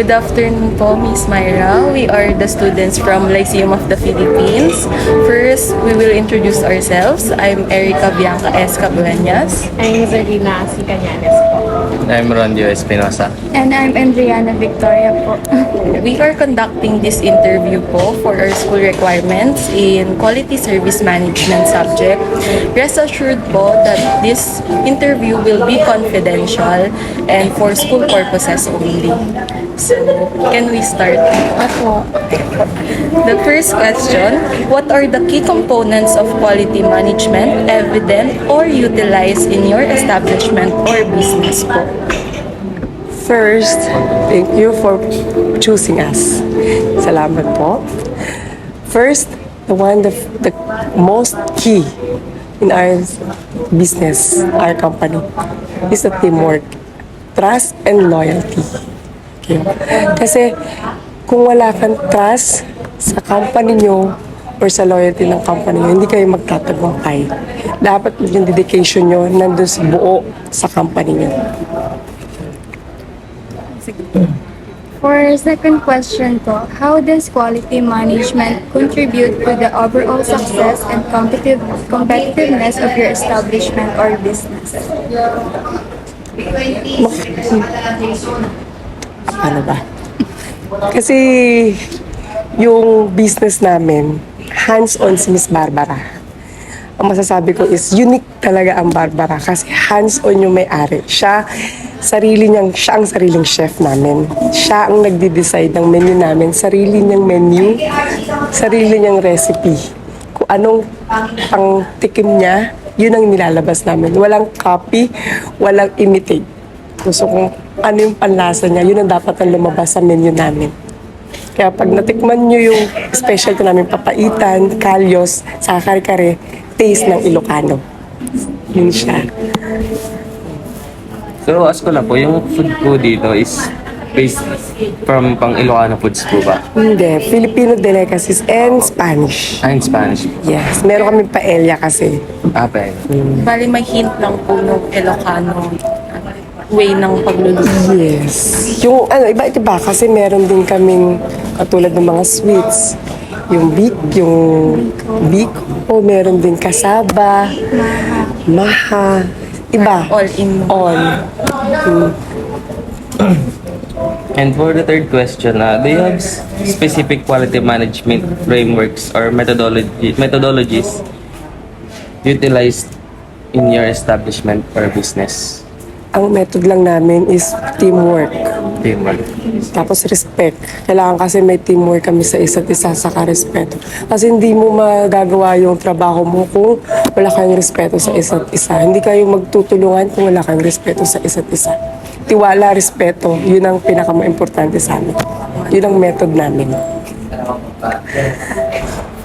Good afternoon po, Miss Myra. We are the students from Lyceum of the Philippines. First, we will introduce ourselves. I'm Erica Bianca S. Cabuenas. I'm Zarina C. Cañanes po. I'm Rondio Espinosa. And I'm Andriana Victoria po. We are conducting this interview po for our school requirements in Quality Service Management subject. Rest assured po that this interview will be confidential and for school purposes only. So, can we start? Opo. The first question, what are the key components of quality management evident or utilized in your establishment or business po? First, thank you for choosing us. Salamat po. First, the most key in our business, our company, is the teamwork, trust, and loyalty. Okay. Kasi kung wala kang trust sa company nyo or sa loyalty ng company nyo, hindi kayo magtatagumpay. Dapat yung dedication nyo nandun sa buo sa company nyo. For second question po, how does quality management contribute to the overall success and competitiveness of your establishment or business? Ano ba? Kasi yung business namin, hands-on si Miss Barbara. Ang masasabi ko is unique talaga ang Barbara kasi hands-on yung may-ari. Siya ang sariling chef namin. Siya ang nagde-decide ng menu namin, sarili niyang menu, sarili niyang recipe. Kung anong pang-tikim niya, yun ang nilalabas namin. Walang copy, walang imitate. So kung ano yung panlasa niya, yun ang dapat ang lumabas sa menu namin. Kaya pag natikman nyo yung specialty namin, papaitan, kalyos, sa kare-kare, taste ng Ilocano. Yun siya. So, ask ko lang po, yung food po dito is based from pang Ilocano foods po ba? Hindi, Filipino delicacies and Spanish. In Spanish po. Yes, meron kami paella kasi. Pwede. Bali, may hint lang po ng Ilocano way ng pagluluto. Yes. Yung iba-iba kasi meron din kaming katulad ng mga sweets. Yung biko, meron din kasaba, maha, iba. All in. All. And for the third question, do you have specific quality management frameworks or methodologies utilized in your establishment or business? Ang method lang namin is teamwork. Teamwork. Tapos respect. Kailangan kasi may teamwork kami sa isa't isa, saka respeto. Kasi hindi mo magagawa yung trabaho mo kung wala kayong respeto sa isa't isa. Hindi kayo magtutulungan kung wala kayong respeto sa isa't isa. Tiwala, respeto, yun ang pinaka-importante sa amin. Yun ang method namin.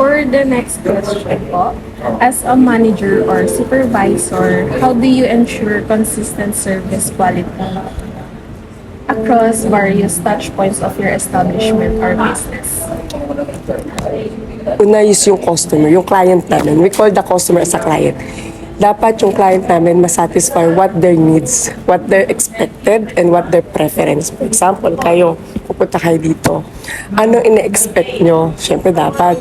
For the next question po, as a manager or supervisor, how do you ensure consistent service quality across various touch points of your establishment or business? Una is yung customer, yung client namin. We call the customer as a client. Dapat yung client namin masatisfy what their needs, what their expected, and what their preference. For example, kayo, pupunta kayo dito. Ano ine-expect nyo? Siyempre dapat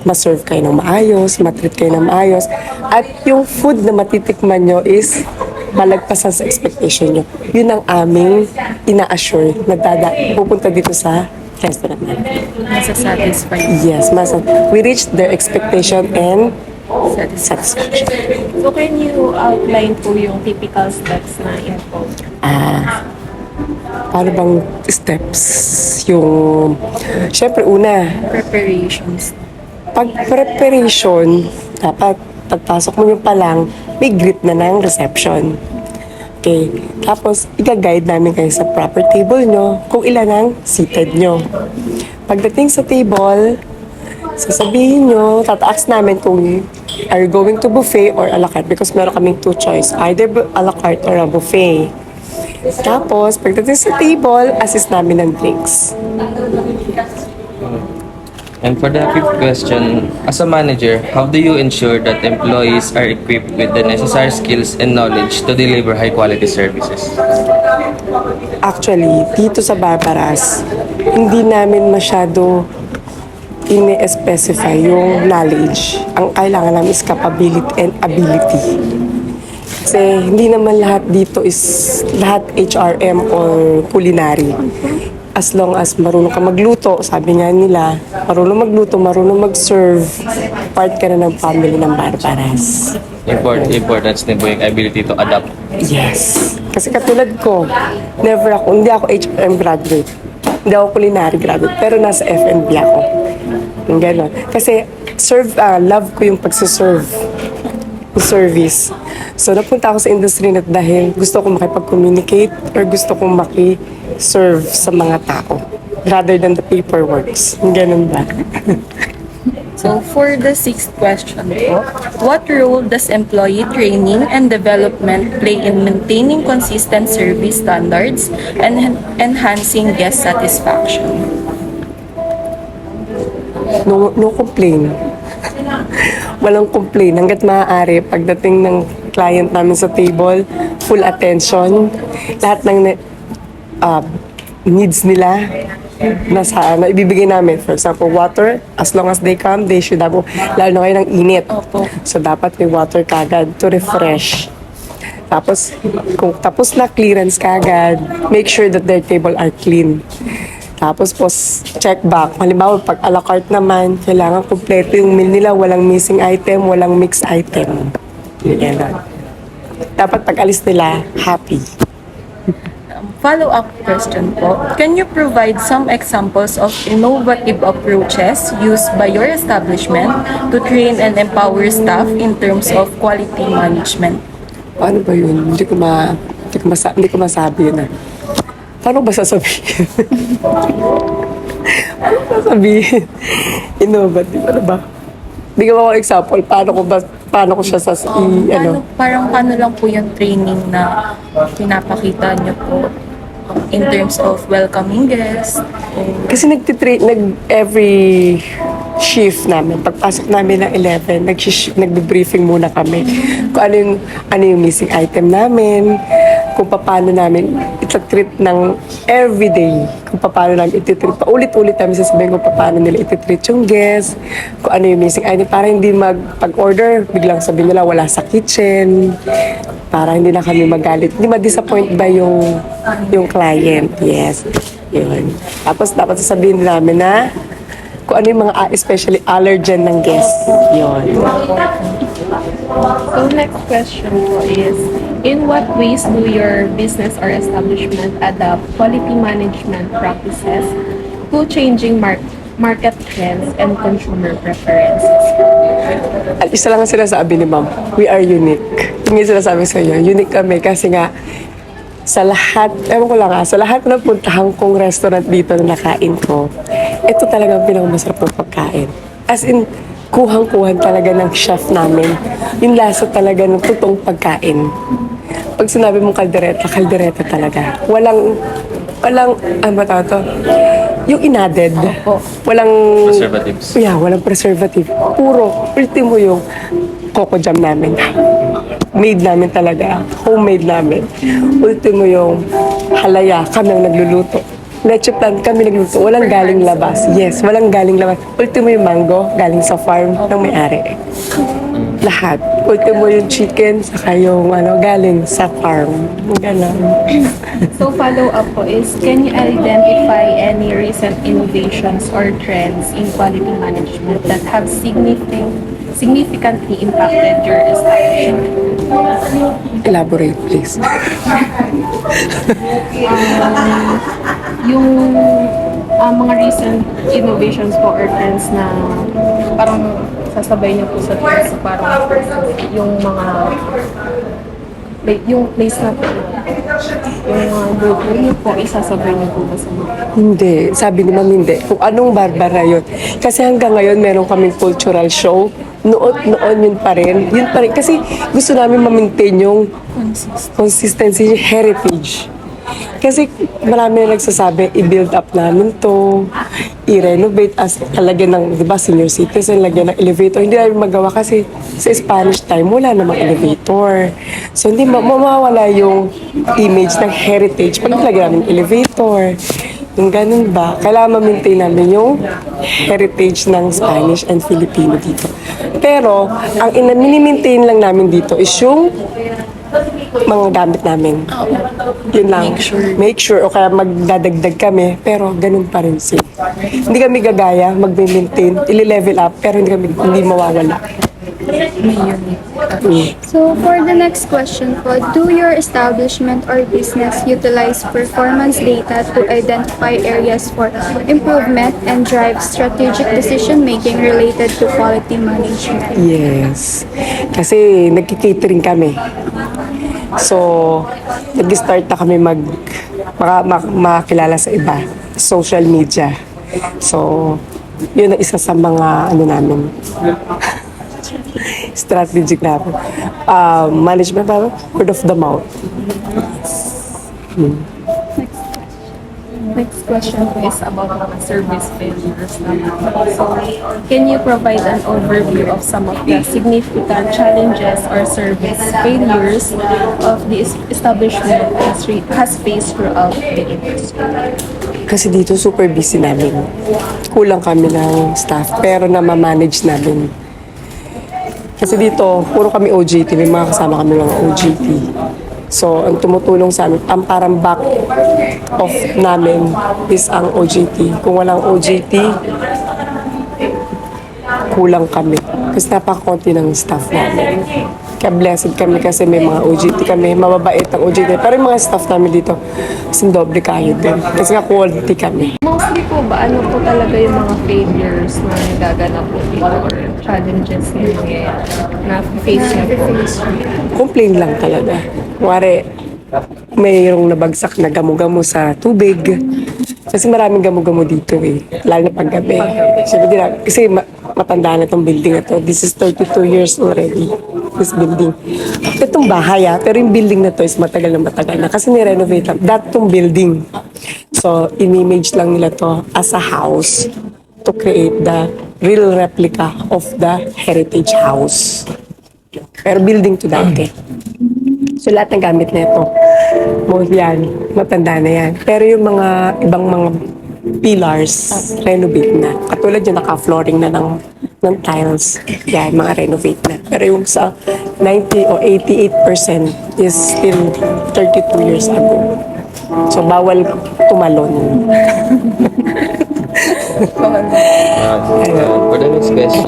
ma-serve kayo ng maayos, ma-treat kayo ng maayos. At yung food na matitikman nyo is malagpasan sa expectation nyo. Yun ang aming ina-assure na pupunta dito sa restaurant namin. Masasatisfy. Yes, we reached their expectation and satisfaction. So can you outline po yung typical steps na involved? Paano bang steps? Yung, syempre una, Preparations. pag preparation, dapat pagpasok mo yung palang, may greet na ng reception. Okay. Tapos, i-guide namin kayo sa proper table nyo kung ilan ang seated nyo. Pagdating sa table, sasabihin nyo, tata-ask namin kung are you going to buffet or a la carte because meron kaming two choice, either a la carte or a buffet. Tapos, pagdating sa table, assist namin ng drinks. And for the fifth question, as a manager, how do you ensure that employees are equipped with the necessary skills and knowledge to deliver high quality services? Actually, dito sa Barbaras, hindi namin masyado ini-specify yung knowledge. Ang kailangan namin is capability and ability. Kasi hindi naman lahat dito is lahat HRM or culinary. As long as marunong ka magluto, sabi nga nila, marunong magluto, marunong mag-serve, part ka na ng family ng Barbaras. Importance din po yung ability to adapt. Yes. Kasi katulad ko, hindi ako HRM graduate. Hindi ako culinary graduate, pero nasa F&B ako. Yung gano'n. Kasi love ko yung pagsiserve. Yung service. So napunta ako sa industry na dahil gusto ko makipag-communicate or gusto kong maki-serve sa mga tao rather than the paperworks. Yung gano'n ba? So for the sixth question po, what role does employee training and development play in maintaining consistent service standards and enhancing guest satisfaction? No complain. Walang complain. Hanggat maaari, pagdating ng client namin sa table, full attention. Lahat ng needs nila na ibibigay namin. For example, water, as long as they come, they should have, lalo na kayo ng init. Opo. So, dapat may water kagad to refresh. Tapos, kung tapos na clearance kagad, make sure that their table are clean. Tapos po, check back. Halimbawa, pag a la carte naman, kailangan kumpleto yung meal nila, walang missing item, walang mixed item. Yan. Dapat pag alis nila, happy. Follow-up question po, can you provide some examples of innovative approaches used by your establishment to train and empower staff in terms of quality management? Paano ba yun? Hindi ko masabi yun. Paano ba sasabihin? Paano ba sasabihin? Innovative, ano ba? Hindi ka ba example, paano ko siya Paano lang po yung training na pinapakita niyo po in terms of welcoming guests? Kasi every shift namin, pagpasok namin ng 11, nagbe-briefing muna kami kung ano yung missing item namin, kung paano namin ita-treat ng everyday, kung paano namin iti-treat, paulit-ulit namin sasabihin kung paano nila iti-treat yung guest, kung ano yung missing item, para hindi pag-order, biglang sabihin nila wala sa kitchen, para hindi na kami magalit, hindi ma-disappoint ba yung client, yes, yun. Tapos dapat sasabihin namin na kung ano yung mga especially allergen ng guest, yun. So next question po is, in what ways do your business or establishment adapt quality management practices to changing market trends and consumer preferences? At isa lang ang sinasabi ni ma'am, we are unique. Yung sinasabi sa iyo, unique kami kasi nga sa lahat, sa lahat ng puntahan kong restaurant dito na nakain ko, ito talagang pinakamasarap ng pagkain. As in, kuhang-kuhan talaga ng chef namin. Yung lasa talaga ng totoong pagkain. Pag sinabi mong kaldereta, kaldereta talaga. Walang, ano ba tawag to? Yung inadded. Walang Preservatives. Yeah, walang preservative. Puro, ultimo yung coco jam namin. Made namin talaga. Homemade namin. Ultimo yung halaya, kami ang nagluluto. Leche plan, kami nagluto. Walang galing labas. Yes, walang galing labas. Ultimo yung mango, galing sa farm ng may-ari. Lahat. Ultimo yung chicken, saka yung galing sa farm. Ganun. So follow-up po is, can you identify any recent innovations or trends in quality management that have significantly impacted your establishment? Elaborate, please. Yung mga recent innovations po or trends na parang sasabay niyo po sa trends, parang yung mga yung place na po, yung mga grupo niyo po, isasabay niyo po ba sa mga? Hindi. Sabi ni ma'am, hindi. Kung anong Barbara yun. Kasi hanggang ngayon, meron kaming cultural show. Noon yun pa rin. Yun pa rin. Kasi gusto namin ma-maintain yung consistency, heritage. Kasi marami na nagsasabi, i-build up namin to, i-renovate as talagyan ng, di ba, senior citizen, lagyan ng elevator. Hindi namin magawa kasi sa Spanish time, wala namang elevator. So, hindi mawawala yung image ng heritage pag nilagyan namin elevator. Yung ganun ba? Kailangan ma-maintain namin yung heritage ng Spanish and Filipino dito. Pero, ang mini-maintain lang namin dito is yung mga gamit namin. Yun lang. Make sure. O kaya magdadagdag kami, pero ganun pa rin safe. Hindi kami gagaya, mag-maintain, ili-level up, pero hindi mawawala. So, for the next question po, do your establishment or business utilize performance data to identify areas for improvement and drive strategic decision-making related to quality management? Yes. Kasi nagki-catering kami. So, nag-start na kami makilala sa iba. Social media. So, yun ang isa sa mga namin. Strategic namin. Management namin, word of the mouth. Next question po is about service failures naman. So, can you provide an overview of some of the significant challenges or service failures of the establishment has faced throughout the industry? Kasi dito super busy namin. Kulang kami ng staff, pero na-manage namin. Kasi dito, puro kami OJT, may mga kasama kami mga OJT. So, ang tumutulong sa amin, ang parang back off namin is ang OJT. Kung walang OJT, kulang kami. Kasi napakakonti ng staff namin. Kaya blessed kami kasi may mga OJT kami, mababait ang OJT. Pero yung mga staff namin dito, kasi doble kayo din. Kasi nga quality kami. Mostly po ba, ano po talaga yung mga failures na nagaganap po dito or challenges na face niyo po? Complain lang talaga. Kuwari, mayroong nabagsak na gamo-gamo sa tubig. Kasi maraming gamo-gamo dito eh. Lalo na paggabi. Kasi matanda na itong building na to. This is 32 years already. This building. Itong bahay pero yung building na to is matagal na. Kasi ni-renovate lang. Datong building. So, in-image lang nila to as a house to create the real replica of the heritage house. Pero building to dati. So, lahat ng gamit na ito, most yan, matanda na yan. Pero yung mga ibang mga pillars, renovate na. Katulad yung naka-flooring na ng tiles, yan, mga renovate na. Pero yung sa 90 o 88% is still 32 years ago. So, bawal tumalon. For the next question,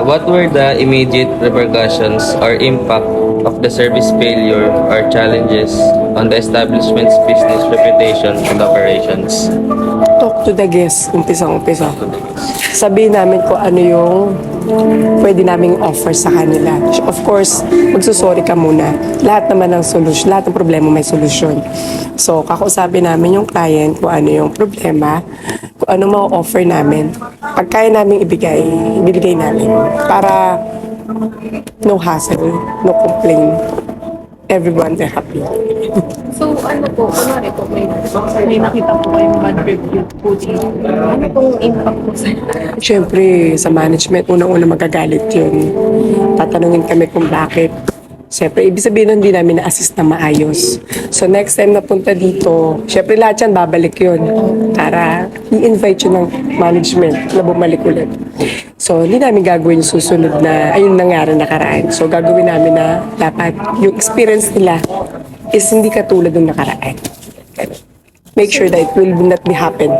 what were the immediate repercussions or impact of the service failure or challenges on the establishment's business reputation and operations? Talk to the guests, umpisa. Sabihin namin kung ano yung pwede naming offer sa kanila. Of course, magsusorry ka muna. Lahat naman ng solusyon, lahat ng problema may solusyon. So, kakausapin namin yung client kung ano yung problema, kung ano ma-offer namin. Pag kaya namin ibibigay namin. Para no hassle, no complaint. Everyone, they're happy. So, ano po, kunwari po, may nakita po kayong bad review po dito. Ano pong impact po sa Siyempre, sa management, unang-una magagalit yun. Tatanungin kami kung bakit. Siyempre, ibig sabihin nun, hindi namin na-assist na maayos. So, next time na punta dito, siyempre lahat yan, babalik yun. Para i-invite yun ng management na bumalik ulit. So, hindi namin gagawin yung susunod na, ayun nangyari nakaraan. So, gagawin namin na dapat yung experience nila is hindi katulad ng nakaraan. Make sure that it will not be happen.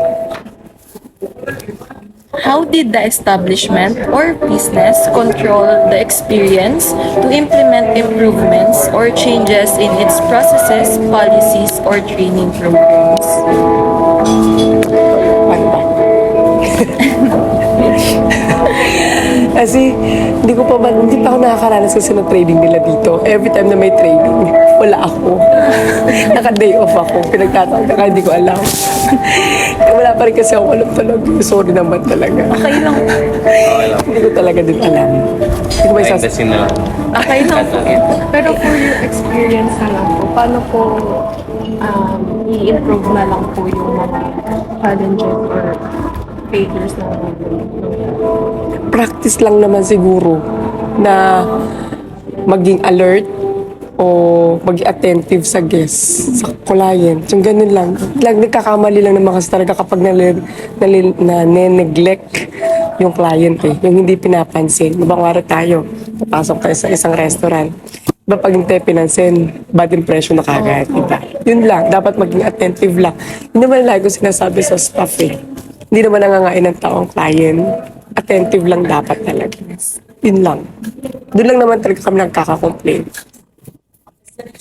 How did the establishment or business control the experience to implement improvements or changes in its processes, policies, or training programs? Ano ba? Kasi hindi pa ako nakakaranas kasi ng training nila dito. Every time na may training, wala ako. Naka-day off ako. Pinagtatawag ka, hindi ko alam. Wala pa rin kasi ako alam talaga. Sorry naman talaga. Okay lang. Hindi ko talaga din alam. Hindi ko may Kasi na Okay lang po. Pero for your experience na lang po, paano po i-improve na lang po yung mga challenges or failures na Practice lang naman siguro na maging alert o maging attentive sa guests, sa client. Yung ganun lang. Nagkakamali lang naman kasi talaga kapag na-neglect yung client eh. Yung hindi pinapansin. Ibang wara tayo, papasok tayo sa isang restaurant. Diba pag hindi pinansin, bad impression na kagad. Diba? Yun lang, dapat maging attentive lang. Yun naman lagi ko sinasabi sa staff eh. Hindi naman nangangain ng taong client. Attentive lang dapat talaga. Yun lang. Doon lang naman talaga kami nagkaka-complain.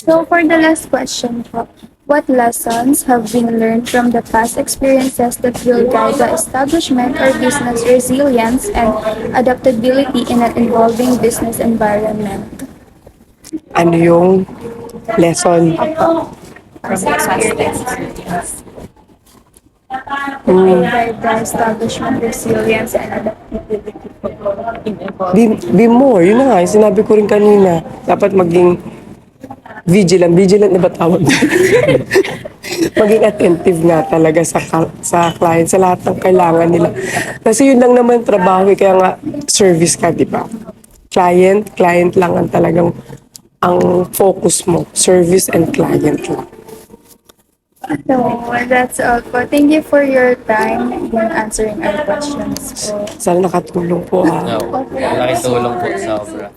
So for the last question po, what lessons have been learned from the past experiences that will guide the establishment or business resilience and adaptability in an evolving business environment? Ano yung lesson? from the past experience. Will guide the establishment resilience and adaptability In evolving. Be more. Yun na nga, yung sinabi ko rin kanina. Dapat maging vigilant. Vigilant na ba tawag? Maging attentive nga talaga sa client, sa lahat ng kailangan nila. Kasi yun lang naman trabaho, kaya nga service ka, di ba? Client lang ang talagang ang focus mo. Service and client lang. So, that's all po. Thank you for your time in answering our questions po. Sana nakatulong po ha. No, malaking tulong po sa obra.